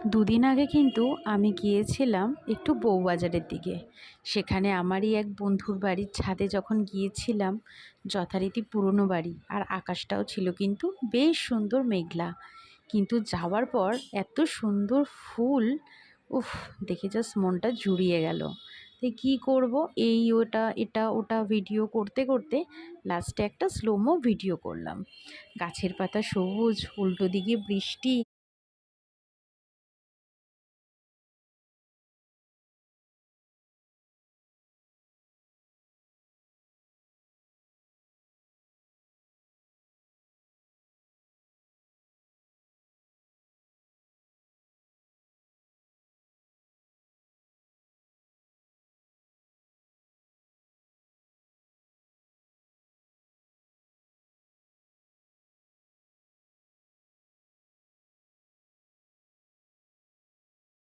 দুদিন আগে কিন্তু আমি গিয়েছিলাম একটু বউবাজারের দিকে। সেখানে আমারই এক বন্ধুর বাড়ির ছাদে যখন গিয়েছিলাম, যথারীতি পুরনো বাড়ি, আর আকাশটাও ছিল কিন্তু বেশ সুন্দর মেঘলা। কিন্তু যাওয়ার পর এত সুন্দর ফুল, উফ, দেখে জাস্ট মনটা জুড়িয়ে গেল। তো কী করব, এই ওটা এটা ওটা ভিডিও করতে করতে লাস্টে একটা স্লোমো ভিডিও করলাম। গাছের পাতা সবুজ, উল্টো দিকে বৃষ্টি,